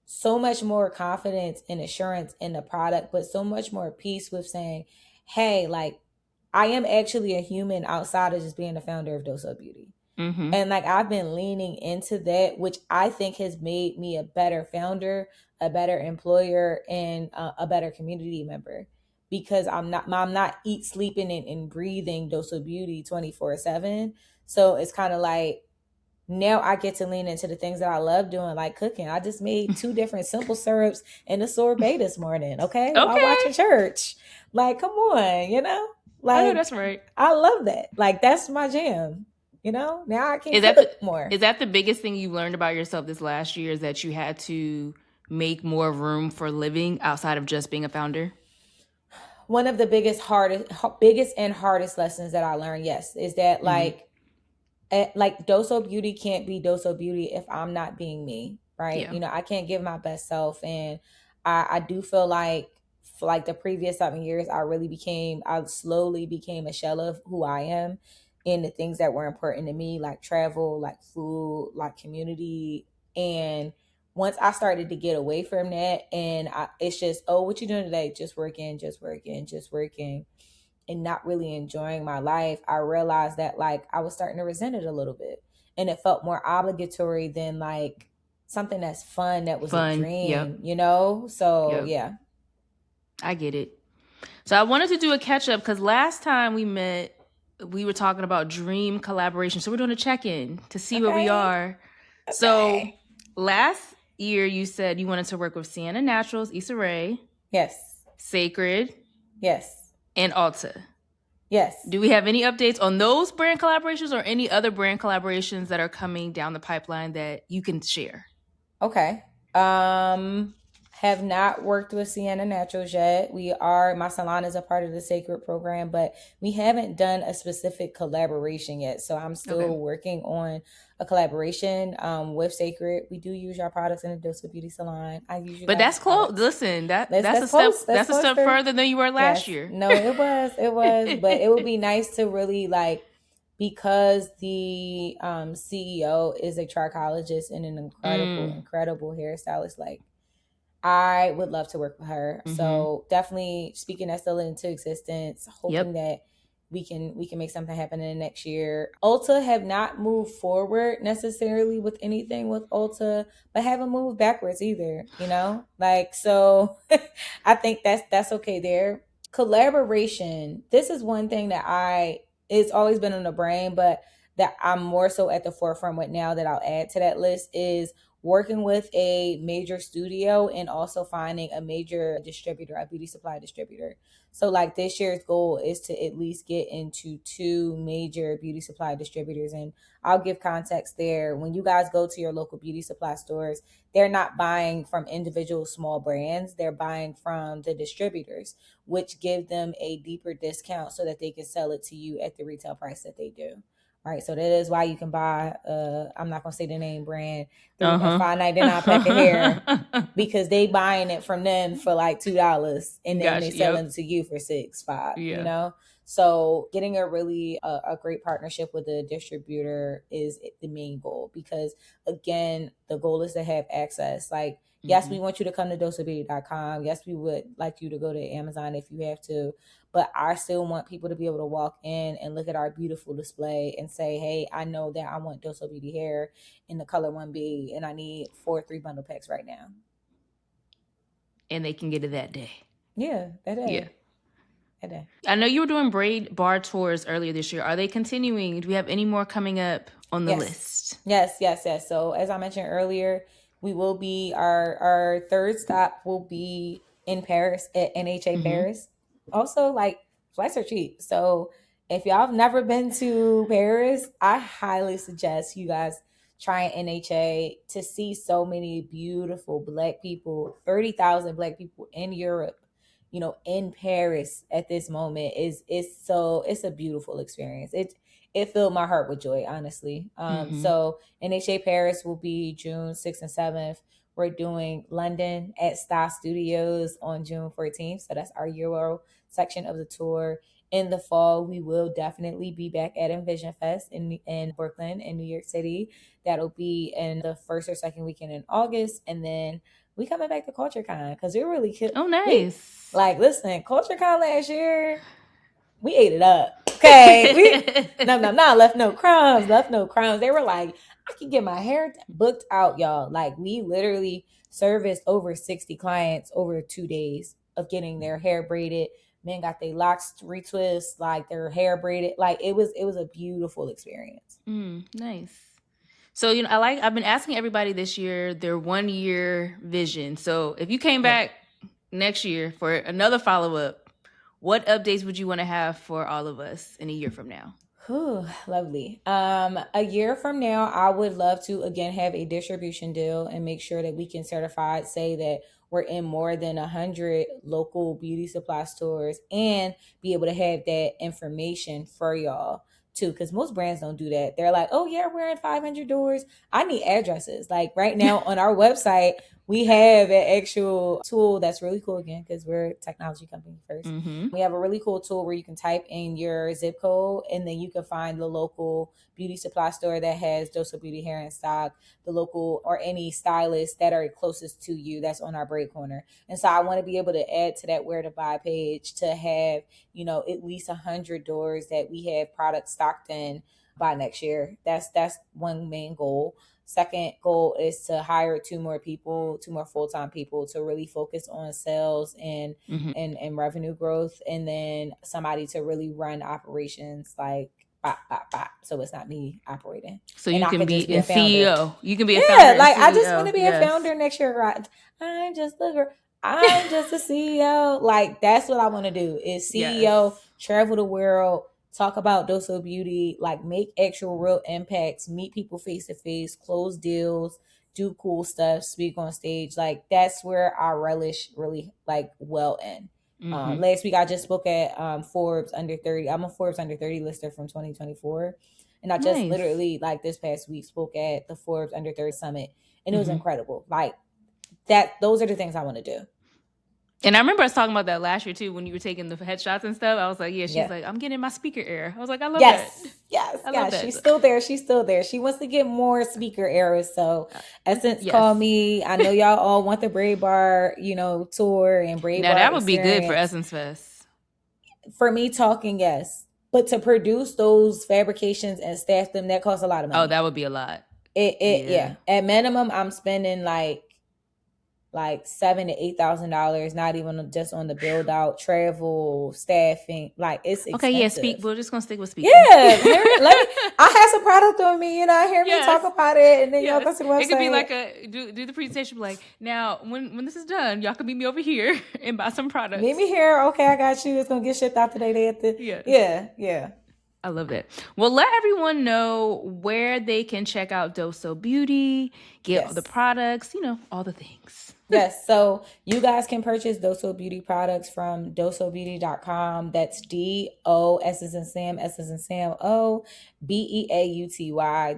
so much more confidence and assurance in the product, but so much more peace with saying, hey, like, I am actually a human outside of just being the founder of Dosso Beauty. Mm-hmm. And like, I've been leaning into that, which I think has made me a better founder, a better employer, and a better community member, because I'm not eat, sleeping, and breathing Dosso Beauty 24/7. So it's kind of like, now I get to lean into the things that I love doing, like cooking. I just made 2 different simple syrups and a sorbet this morning. Okay. While watching church. Like, come on, like, I know that's right. I love that. Like, that's my jam. Now I can cook more. Is that the biggest thing you learned about yourself this last year, is that you had to make more room for living outside of just being a founder? One of the biggest and hardest lessons that I learned, yes, is that like Dosso Beauty can't be Dosso Beauty if I'm not being me, right? Yeah. I can't give my best self. And I do feel like for like the previous 7 years, I slowly became a shell of who I am in the things that were important to me, like travel, like food, like community. And once I started to get away from that, and it's just, oh, what you doing today? Just working, and not really enjoying my life, I realized that like I was starting to resent it a little bit. And it felt more obligatory than like something that's fun, that was a dream, So yeah. I get it. So I wanted to do a catch up because last time we met, we were talking about dream collaboration. So we're doing a check-in to see where we are. Okay. So last year you said you wanted to work with Sienna Naturals, Issa Rae. Yes. Sacred. Yes. And Ulta. Yes. Do we have any updates on those brand collaborations or any other brand collaborations that are coming down the pipeline that you can share? Okay. Have not worked with Sienna Naturals yet. My salon is a part of the Sacred program, but we haven't done a specific collaboration yet. So I'm still working on a collaboration with Sacred. We do use our products in the Dosso Beauty salon. But that's close. Listen, that's a step further than you were last year. No, it was, but it would be nice to really like, because the CEO is a trichologist and an incredible hairstylist. Like, I would love to work with her. Mm-hmm. So definitely speaking that still into existence, hoping that we can make something happen in the next year. Ulta have not moved forward necessarily with anything with Ulta, but haven't moved backwards either, Like, so I think that's okay there. Collaboration. This is one thing that it's always been on the brain, but that I'm more so at the forefront with now that I'll add to that list is working with a major studio and also finding a major distributor, a beauty supply distributor. So like this year's goal is to at least get into 2 major beauty supply distributors. And I'll give context there. When you guys go to your local beauty supply stores, they're not buying from individual small brands. They're buying from the distributors, which give them a deeper discount so that they can sell it to you at the retail price that they do. Right. So that is why you can buy, I'm not going to say the name brand, a $5.99 pack of hair, because they buying it from them for like $2 and then they selling it to you for $6, $5, you know? So getting a really a great partnership with a distributor is the main goal, because again, the goal is to have access. Like, yes, we want you to come to DossoBeauty.com. Yes, we would like you to go to Amazon if you have to. But I still want people to be able to walk in and look at our beautiful display and say, hey, I know that I want Dosso Beauty hair in the color 1B and I need 4 3-bundle packs right now. And they can get it that day. Yeah, that day. Yeah. I know you were doing braid bar tours earlier this year. Are they continuing? Do we have any more coming up on the list? Yes. So as I mentioned earlier, we will be, our third stop will be in Paris at NHA Paris. Also, like, flights are cheap. So if y'all have never been to Paris, I highly suggest you guys try NHA to see so many beautiful Black people, 30,000 Black people in Europe, you know, in Paris at this moment. It's a beautiful experience. It filled my heart with joy, honestly. So NHA Paris will be June 6th and 7th. We're doing London at Star Studios on June 14th. So that's our Euro section of the tour. In the fall, we will definitely be back at Envision Fest in Brooklyn, in New York City. That'll be in the first or second weekend in August. And then we coming back to CultureCon because we're really cute. Oh, nice. Listen, CultureCon last year, we ate it up. Okay. Left no crumbs. They were like, I can get my hair booked out, y'all. Like, we literally serviced over 60 clients over 2 days of getting their hair braided. Men got their locks retwist, like their hair braided. Like, it was a beautiful experience. Nice. So, you know, I've been asking everybody this year their 1 year vision. So if you came back next year for another follow-up, what updates would you want to have for all of us in a year from now? Lovely. A year from now, I would love to again have a distribution deal and make sure that we can say that we're in more than 100 local beauty supply stores and be able to have that information for y'all too, because most brands don't do that. They're like, oh yeah, we're in 500 doors. I need addresses. Like right now on our website, we have an actual tool that's really cool, again, because we're a technology company first. We have a really cool tool where you can type in your zip code and then you can find the local beauty supply store that has Dosso Beauty hair in stock, the local or any stylists that are closest to you that's on our braid corner. And so I want to be able to add to that where to buy page to have, you know, at least 100 doors that we have products stocked in by next year. That's one main goal. Second goal is to hire 2 more full-time people to really focus on sales and revenue growth. And then somebody to really run operations like so it's not me operating. So you can be a CEO. You can be a founder. Yeah, like I just want to be a founder next year. Right? I'm just a CEO. Like that's what I want to do is CEO, travel the world, talk about Dosso Beauty, like make actual real impacts, meet people face to face, close deals, do cool stuff, speak on stage. Like that's where I relish really like well in. Last week I just spoke at Forbes Under 30. I'm a Forbes Under 30 lister from 2024. And I just literally like this past week spoke at the Forbes Under 30 Summit. And it was incredible. Like those are the things I want to do. And I remember us talking about that last year too, when you were taking the headshots and stuff. I was like, she's like, I'm getting my speaker era. I was like, I love that. Yes. She's still there. She wants to get more speaker eras. So Essence, call me. I know y'all all want the braid bar, you know, tour and braid bar. Now that would be good for Essence Fest. For me talking, yes. But to produce those fabrications and staff them, that costs a lot of money. Oh, that would be a lot. At minimum, I'm spending like like $7,000 to $8,000, not even just on the build out, travel, staffing. Like, it's expensive. Okay, yeah, speak. We're just gonna stick with speaking. Yeah, I have some product on me, hear me talk about it, and then y'all go to the website. It could be like do the presentation, like, now when this is done, y'all can meet me over here and buy some products. Meet me here. Okay, I got you. It's gonna get shipped out today. Yeah. I love that. Well, let everyone know where they can check out Dosso Beauty, get the products, all the things. Yes, so you guys can purchase Dosso Beauty products from dossobeauty.com. That's DO S as in Sam, S as in Sam, O BEAUTY.com.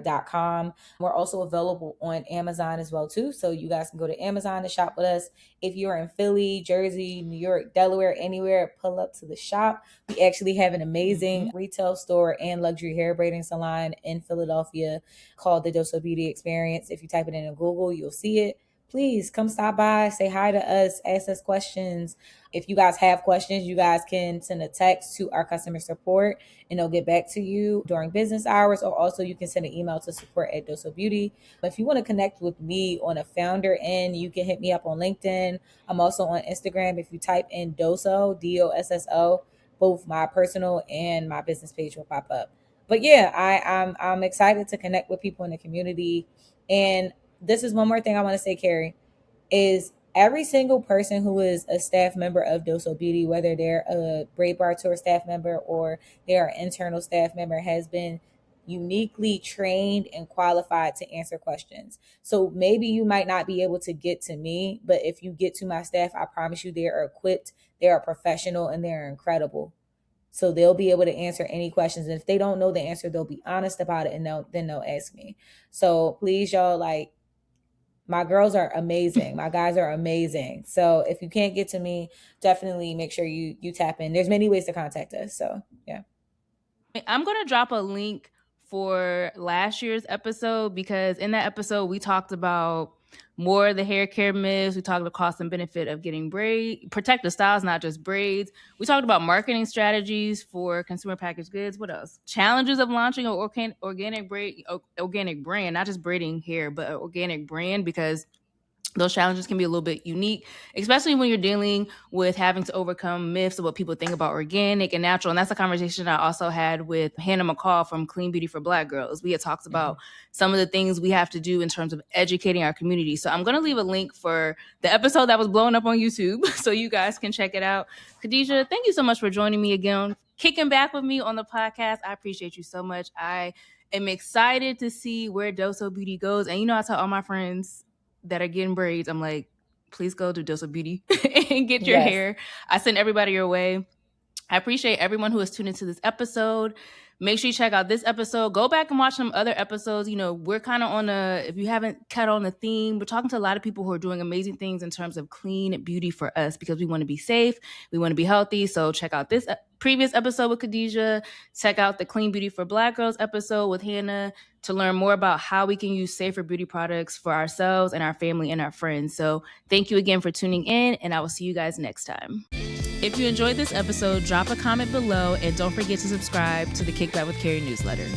We're also available on Amazon as well too. So you guys can go to Amazon to shop with us. If you're in Philly, Jersey, New York, Delaware, anywhere, pull up to the shop. We actually have an amazing retail store and luxury hair braiding salon in Philadelphia called the Dosso Beauty Experience. If you type it in Google, you'll see it. Please come stop by, say hi to us, ask us questions. If you guys have questions, you guys can send a text to our customer support and they'll get back to you during business hours, or also you can send an email to support@Dosso Beauty. But if you want to connect with me on a founder end, you can hit me up on LinkedIn. I'm also on Instagram. If you type in Dosso, DOSSO, both my personal and my business page will pop up. But yeah, I'm excited to connect with people in the community. And this is one more thing I want to say, Keri, is every single person who is a staff member of Dosso Beauty, whether they're a Braid Bar Tour staff member or they're an internal staff member, has been uniquely trained and qualified to answer questions. So maybe you might not be able to get to me, but if you get to my staff, I promise you they are equipped, they are professional, and they're incredible. So they'll be able to answer any questions. And if they don't know the answer, they'll be honest about it, and then they'll ask me. So please, y'all, my girls are amazing. My guys are amazing. So if you can't get to me, definitely make sure you tap in. There's many ways to contact us. So yeah. I'm going to drop a link for last year's episode, because in that episode, we talked about more of the hair care myths. We talked about cost and benefit of getting protective styles, not just braids. We talked about marketing strategies for consumer packaged goods. What else? Challenges of launching an organic brand, not just braiding hair, but an organic brand, because those challenges can be a little bit unique, especially when you're dealing with having to overcome myths of what people think about organic and natural. And that's a conversation I also had with Hannah McCall from Clean Beauty for Black Girls. We had talked about some of the things we have to do in terms of educating our community. So I'm going to leave a link for the episode that was blowing up on YouTube so you guys can check it out. Kadidja, thank you so much for joining me again, kicking back with me on the podcast. I appreciate you so much. I am excited to see where Dosso Beauty goes. And I tell all my friends that are getting braids, I'm like, please go to Dosso Beauty and get your hair. I send everybody your way. I appreciate everyone who has tuned into this episode. Make sure you check out this episode. Go back and watch some other episodes. We're kind of if you haven't cut on the theme, we're talking to a lot of people who are doing amazing things in terms of clean beauty for us, because we want to be safe. We want to be healthy. So check out this previous episode with Kadidja. Check out the Clean Beauty for Black Girls episode with Hannah to learn more about how we can use safer beauty products for ourselves and our family and our friends. So thank you again for tuning in, and I will see you guys next time. If you enjoyed this episode, drop a comment below, and don't forget to subscribe to the Kickback with Keri newsletter.